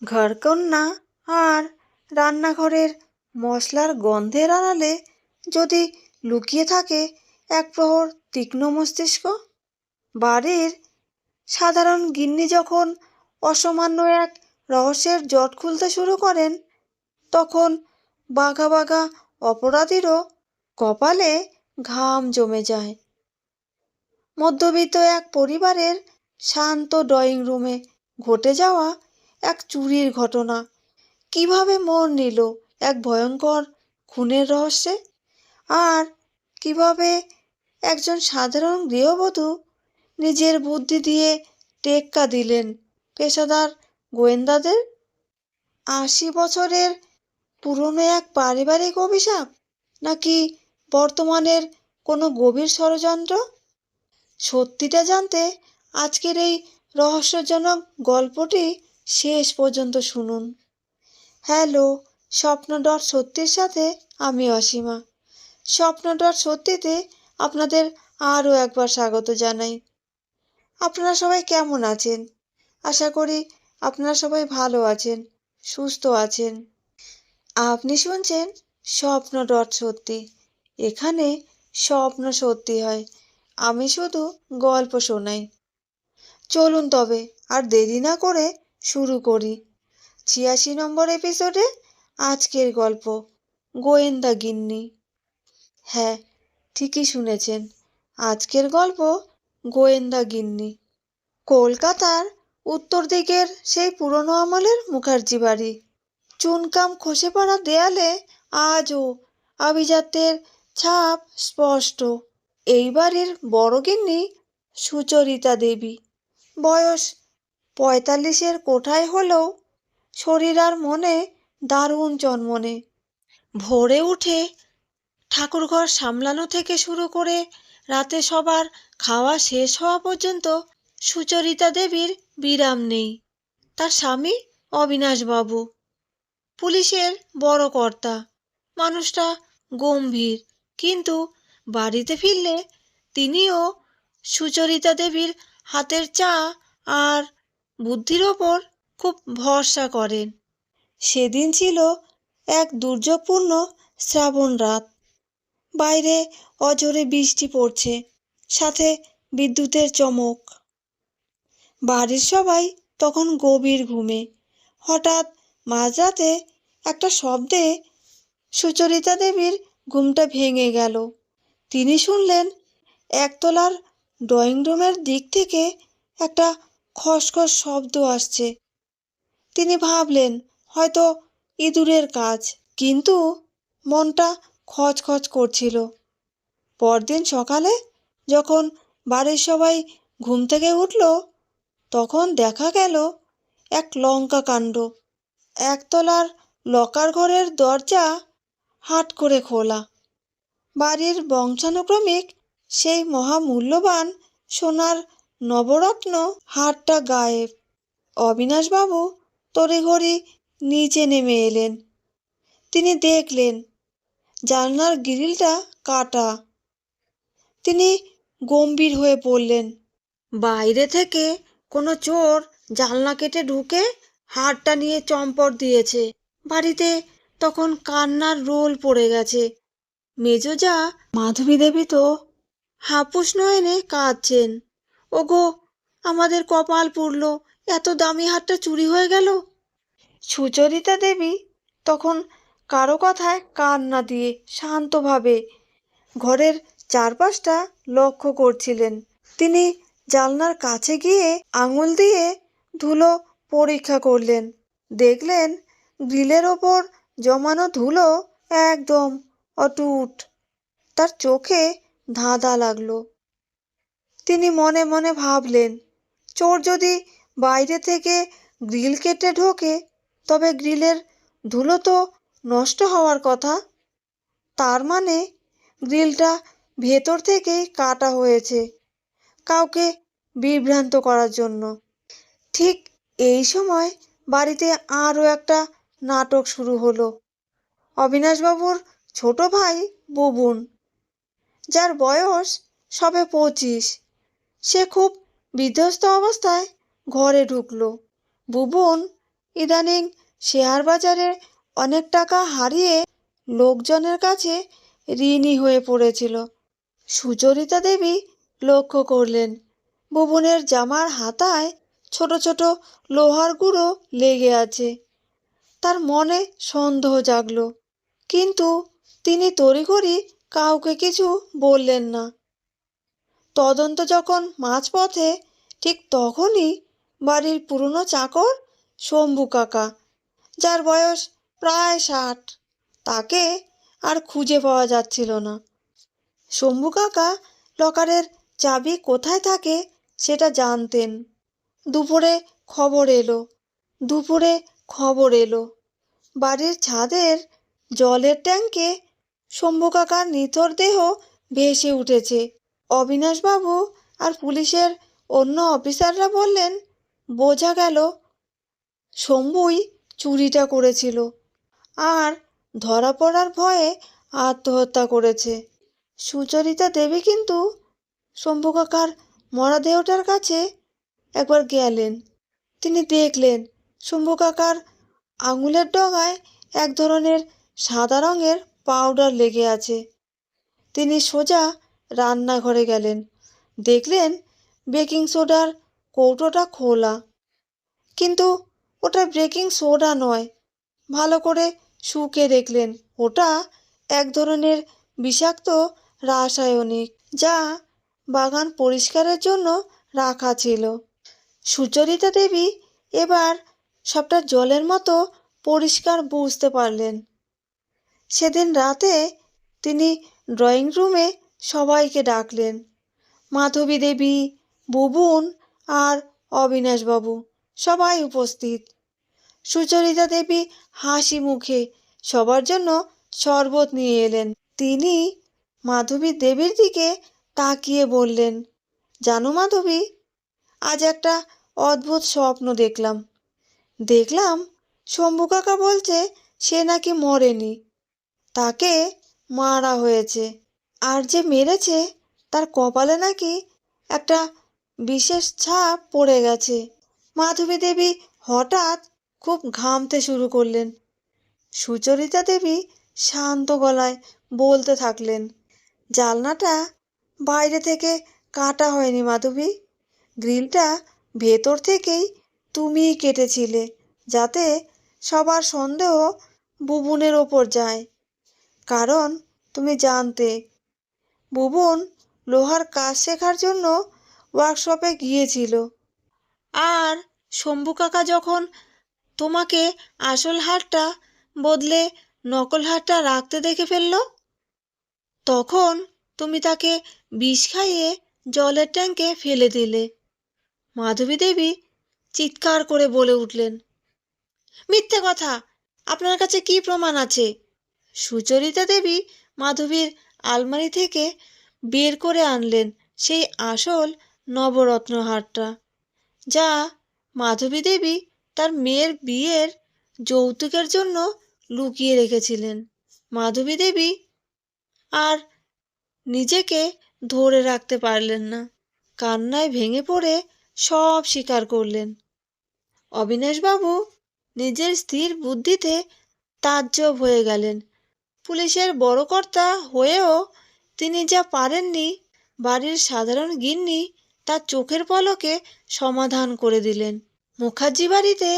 ঘরকন্না আর রান্নাঘরের মশলার গন্ধের আড়ালে যদি লুকিয়ে থাকে এক প্রহর তীক্ষ্ণ মস্তিষ্ক। বাড়ির সাধারণ গিন্নি যখন অসামান্য এক রহস্যের জট খুলতে শুরু করেন, তখন বাঘা বাঘা অপরাধীরও কপালে ঘাম জমে যায়। মধ্যবিত্ত এক পরিবারের শান্ত ড্রয়িং রুমে ঘটে যাওয়া এক চুরির ঘটনা কিভাবে মোড় নিল এক ভয়ঙ্কর খুনের রহস্যে, আর কিভাবে একজন সাধারণ গৃহবধূ নিজের বুদ্ধি দিয়ে টেক্কা দিলেন পেশাদার গোয়েন্দাদের। 80 বছরের পুরনো এক পারিবারিক অভিশাপ, নাকি বর্তমানের কোনো গভীর ষড়যন্ত্র? সত্যিটা জানতে আজকের এই রহস্যজনক গল্পটি শেষ পর্যন্ত শুনুন। হ্যালো, স্বপ্ন.সত্যির সাথে আমি অসীমা। স্বপ্ন.সত্যিতে আপনাদের আরও একবার স্বাগত জানাই। আপনারা সবাই কেমন আছেন? আশা করি আপনারা সবাই ভালো আছেন, সুস্থ আছেন। আপনি শুনছেন স্বপ্ন.সত্যি। এখানে স্বপ্ন সত্যি হয়, আমি শুধু গল্প শোনাই। চলুন তবে আর দেরি না করে শুরু করি 86 নম্বর এপিসোডে আজকের গল্প, গোয়েন্দা গিন্নি। হ্যাঁ, ঠিকই শুনেছেন, আজকের গল্প গোয়েন্দা গিন্নি। কলকাতার উত্তর দিকের সেই পুরনো আমলের মুখার্জি বাড়ি। চুনকাম খসে পড়া দেয়ালে আজও আভিজাত্যের ছাপ স্পষ্ট। এই বাড়ির বড় গিন্নি সুচরিতা দেবী। বয়স 45-এর কোঠায় হলেও শরীর আর মনে দারুণ চনমনে। ভোরে উঠে ঠাকুরঘর সামলানো থেকে শুরু করে রাতে সবার খাওয়া শেষ হওয়া পর্যন্ত সুচরিতা দেবীর বিরাম নেই। তার স্বামী অবিনাশবাবু পুলিশের বড় কর্তা। মানুষটা গম্ভীর, কিন্তু বাড়িতে ফিরলে তিনিও সুচরিতা দেবীর হাতের চা আর বুদ্ধির ওপর খুব ভরসা করেন। সেদিন ছিল এক দুর্যোগপূর্ণ শ্রাবণ রাত। বাইরে অঝোরে বৃষ্টি পড়ছে, সাথে বিদ্যুতের চমক। বাড়ির সবাই তখন গভীর ঘুমে। হঠাৎ মাঝরাতে একটা শব্দে সুচরিতা দেবীর ঘুমটা ভেঙে গেল। তিনি শুনলেন একতলার ড্রয়িং রুমের দিক থেকে একটা খসখস শব্দ আসছে। তিনি ভাবলেন হয়তো ইঁদুরের কাজ, কিন্তু মনটা খচখচ করছিল। পরদিন সকালে যখন বাড়ির সবাই ঘুম থেকে উঠল, তখন দেখা গেল এক লঙ্কা কাণ্ড। একতলার লকার ঘরের দরজা হাট করে খোলা। বাড়ির বংশানুক্রমিক সেই মহামূল্যবান সোনার নবরত্ন হারটা গায়েব। অবিনাশবাবু তড়িঘড়ি নিচে নেমে এলেন। তিনি দেখলেন জানলার গ্রিলটা কাটা। তিনি গম্ভীর হয়ে পড়লেন। বাইরে থেকে কোনো চোর জানলা কেটে ঢুকে হারটা নিয়ে চম্পট দিয়েছে। বাড়িতে তখন কান্নার রোল পড়ে গেছে। মেজোজা মাধবী দেবী তো হাপুস নয়নে কাঁদছেন। ওগো, আমাদের কপাল পুড়ল, এত দামি হারটা চুরি হয়ে গেল। সুচরিতা দেবী তখন কারো কথায় কান না দিয়ে শান্তভাবে ঘরের চারপাশটা লক্ষ্য করছিলেন। তিনি জানলার কাছে গিয়ে আঙুল দিয়ে ধুলো পরীক্ষা করলেন। দেখলেন গ্রিলের ওপর জমানো ধুলো একদম অটুট। তার চোখে ধাঁধা লাগলো। তিনি মনে মনে ভাবলেন, চোর যদি বাইরে থেকে গ্রিল কেটে ঢোকে, তবে গ্রিলের ধুলো তো নষ্ট হওয়ার কথা। তার মানে গ্রিলটা ভেতর থেকেই কাটা হয়েছে, কাউকে বিভ্রান্ত করার জন্য। ঠিক এই সময় বাড়িতে আরও একটা নাটক শুরু হলো। অবিনাশবাবুর ছোট ভাই বুবুন, যার বয়স সবে 25, সে খুব বিধ্বস্ত অবস্থায় ঘরে ঢুকলো। বুবুন ইদানিং শেয়ার বাজারে অনেক টাকা হারিয়ে লোকজনের কাছে ঋণী হয়ে পড়েছিল। সুচরিতা দেবী লক্ষ্য করলেন বুবনের জামার হাতায় ছোট ছোট লোহার গুঁড়ো লেগে আছে। তার মনে সন্দেহ জাগল, কিন্তু তিনি তড়িঘড়ি কাউকে কিছু বললেন না। তদন্ত যখন মাঝপথে, ঠিক তখনই বাড়ির পুরনো চাকর শম্ভু কাকা, যার বয়স প্রায় 60, তাকে আর খুঁজে পাওয়া যাচ্ছিল না। শম্ভু কাকা লকারের চাবি কোথায় থাকে সেটা জানতেন। দুপুরে খবর এলো বাড়ির ছাদের জলের ট্যাঙ্কে শম্ভু কাকার নিথর দেহ ভেসে উঠেছে। অবিনাশবাবু আর পুলিশের অন্য অফিসাররা বললেন, বোঝা গেল শম্ভুই চুরিটা করেছিল আর ধরা পড়ার ভয়ে আত্মহত্যা করেছে। সুচরিতা দেবী কিন্তু শম্ভু কাকার মরা দেহটার কাছে একবার গেলেন। তিনি দেখলেন শম্ভু কাকার আঙুলের ডগায় এক ধরনের সাদা রঙের পাউডার লেগে আছে। তিনি সোজা রান্নাঘরে গেলেন। দেখলেন বেকিং সোডার কৌটোটা খোলা, কিন্তু ওটা বেকিং সোডা নয়। ভালো করে শুকে দেখলেন ওটা এক ধরনের বিষাক্ত রাসায়নিক, যা বাগান পরিষ্কারের জন্য রাখা ছিল। সুচরিতা দেবী এবার সবটা জলের মতো পরিষ্কার বুঝতে পারলেন। সেদিন রাতে তিনি ড্রয়িং রুমে সবাইকে ডাকলেন। মাধবী দেবী, বুবুন আর অবিনাশবাবু সবাই উপস্থিত। সুচরিতা দেবী হাসি মুখে সবার জন্য শরবত নিয়ে এলেন। তিনি মাধবী দেবীর দিকে তাকিয়ে বললেন, জানো মাধবী, আজ একটা অদ্ভুত স্বপ্ন দেখলাম শম্ভু কাকা বলছে সে নাকি মরেনি, তাকে মারা হয়েছে। আর যে মেরেছে তার কপালে নাকি একটা বিশেষ ছাপ পড়ে গেছে। মাধবী দেবী হঠাৎ খুব ঘামতে শুরু করলেন। সুচরিতা দেবী শান্ত গলায় বলতে থাকলেন, জানলাটা বাইরে থেকে কাটা হয়নি মাধবী, গ্রিলটা ভেতর থেকেই তুমিই কেটেছিলে, যাতে সবার সন্দেহ বুবুনের ওপর যায়। কারণ তুমি জানতে বুবুন লোহার কাজ শেখার জন্য ওয়ার্কশপে গিয়েছিল, আর শম্ভু কাকা যখন তোমাকে আসল হারটা বদলে নকল হারটা রাখতে দেখে ফেলল, তখন তুমি তাকে বিষ খাইয়ে জলের ট্যাঙ্কে ফেলে দিলে। মাধবী দেবী চিৎকার করে বলে উঠলেন, মিথ্যে কথা! আপনার কাছে কি প্রমাণ আছে? সুচরিতা দেবী মাধবীর আলমারি থেকে বের করে আনলেন সেই আসল নবরত্ন হারটা, যা মাধবী দেবী তার মেয়ের বিয়ের যৌতুকের জন্য লুকিয়ে রেখেছিলেন। মাধবী দেবী আর নিজেকে ধরে রাখতে পারলেন না, কান্নায় ভেঙে পড়ে সব স্বীকার করলেন। অবিনাশবাবু নিজের স্থির বুদ্ধিতে তাজ্জব হয়ে গেলেন। পুলিশের বড় কর্তা হয়েও তিনি যা পারেননি, বাড়ির সাধারণ গিন্নি তার চোখের পলকে সমাধান করে দিলেন। মুখার্জি বাড়িতে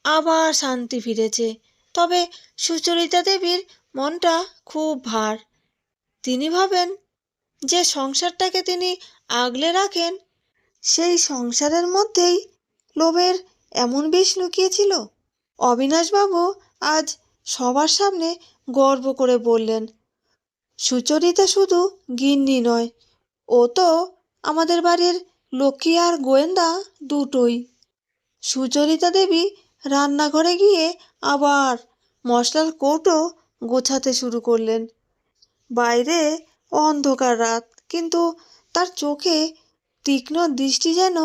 আবার শান্তি ফিরেছে, তবে সুচরিতা দেবীর মনটা খুব ভার। তিনি ভাবেন যে সংসারটাকে তিনি আগলে রাখেন, সেই সংসারের মধ্যেই লোভের এমন বিষ লুকিয়েছিল। অবিনাশবাবু আজ সবার সামনে গর্ব করে বললেন, সুচরিতা শুধু গিন্নি নয়, ও তো আমাদের বাড়ির লক্ষ্মী আর গোয়েন্দা দুটোই। সুচরিতা দেবী রান্নাঘরে গিয়ে আবার মশলার কৌটো গোছাতে শুরু করলেন। বাইরে অন্ধকার রাত, কিন্তু তার চোখে তীক্ষ্ণ দৃষ্টি যেন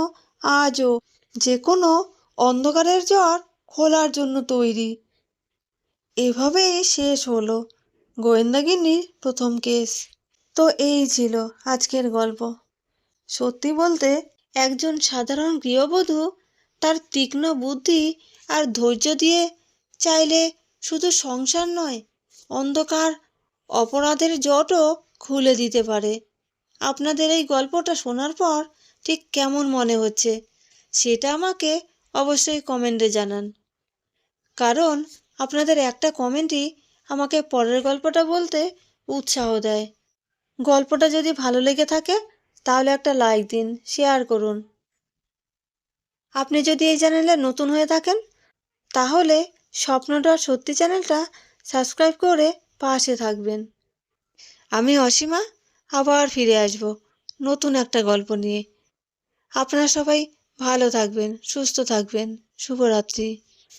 আজও যে কোনো অন্ধকারের জ্বর খোলার জন্য তৈরি। এভাবেই শেষ হলো গোয়েন্দাগিন্নির প্রথম কেস। তো এই ছিল আজকের গল্প। সত্যি বলতে একজন সাধারণ গৃহবধূ তার তীক্ষ্ণ বুদ্ধি আর ধৈর্য দিয়ে চাইলে শুধু সংসার নয়, অন্ধকার অপরাধের জটও খুলে দিতে পারে। আপনাদের এই গল্পটা শোনার পর ঠিক কেমন মনে হচ্ছে সেটা আমাকে অবশ্যই কমেন্টে জানান, কারণ আপনাদের একটা কমেন্টই আমাকে পরের গল্পটা বলতে উৎসাহ দেয়। গল্পটা যদি ভালো লেগে থাকে তাহলে একটা লাইক দিন, শেয়ার করুন। আপনি যদি এই চ্যানেলে নতুন হয়ে থাকেন তাহলে স্বপ্নটা সত্যি চ্যানেলটা সাবস্ক্রাইব করে পাশে থাকবেন। আমি অসীমা আবার ফিরে আসব নতুন একটা গল্প নিয়ে। আপনারা সবাই ভালো থাকবেন, সুস্থ থাকবেন। শুভরাত্রি।